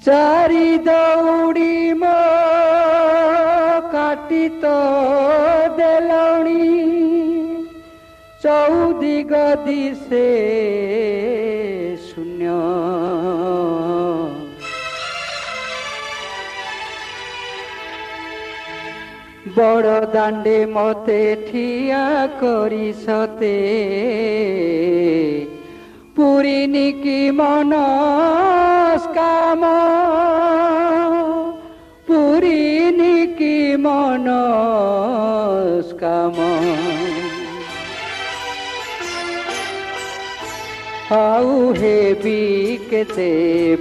चारि दौड़ी मो काटी तो देलणी चौदिग दिशे शून्य बड़ दांडे मते ठिया करी सते पूरिनी की मनस्काम पूरिनी की मनस्काम आउ हेबी केते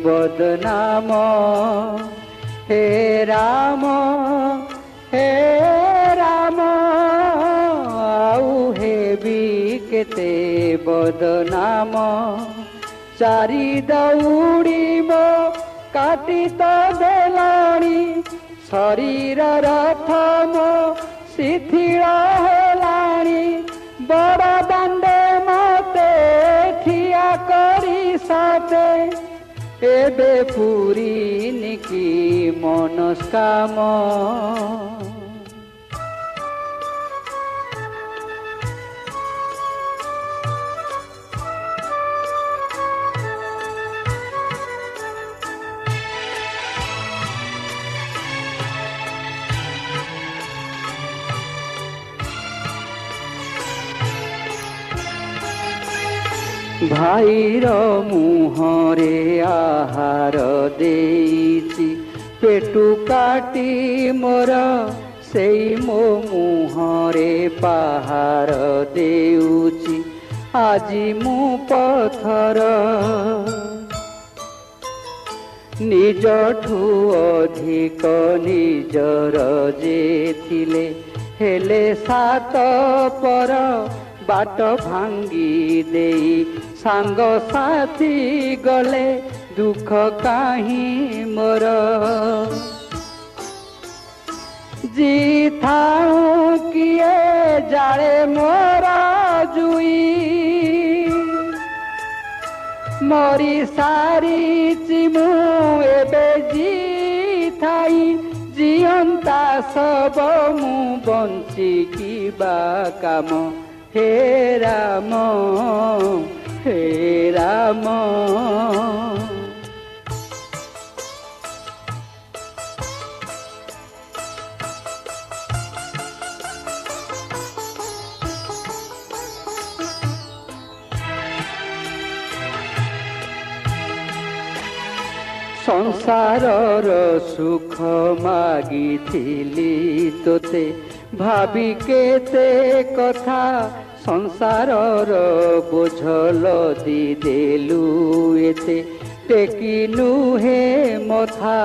बदनाम हे राम हे राम आउ हेबी केते बदनाम चारि दौड़ी मो काटी तो देलणी शरीर रथ मो शिथिल हेलाणी बड़ दांडे मते ठिया करी सते एबे पूरिनी की मनस्काम भाईर मुहरे आहार देइछि पेटु काटी मोर सेई मो मुहरे पहार देउछि आजि मु पथर निजठु अधिक निजर जे थिले हेले सात पर बाट भांगी देई सांग साथी गले दुख काहीं मोर जी थाऊ किए जाले मोर जुई मरी सारी चिमु एबे जी थाई जियंता सब मु बंची किबा काम हे राम हे राम संसारर सुख मागिथिली तोते भाबी केते कथा संसारर बोझल दी देलु एते टेकिनु हे मथा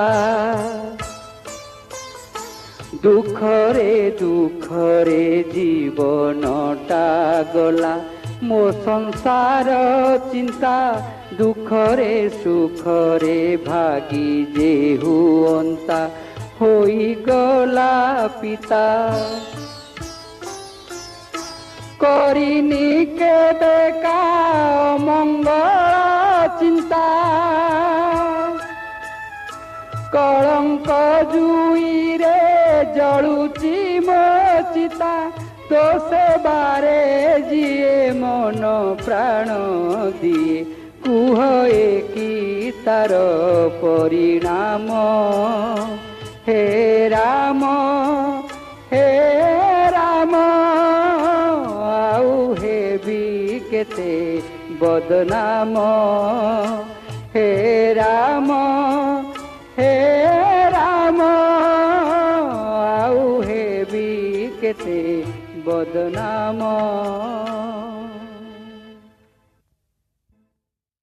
दुखरे दुखरे जीवनटा गला मो संसार चिंता दुखरे सुखरे भागी जे हुअंता होई गला पिता करिनी केबे का मंगल चिंता कलंक जुई रे जलुची मो चिता तो सेबारे जिए मन प्राण दिए कुह की तार परिणाम हे राम हे राम आउ हेबी केते बदनाम हे राम हे राम आउ हेबी केते बदनाम।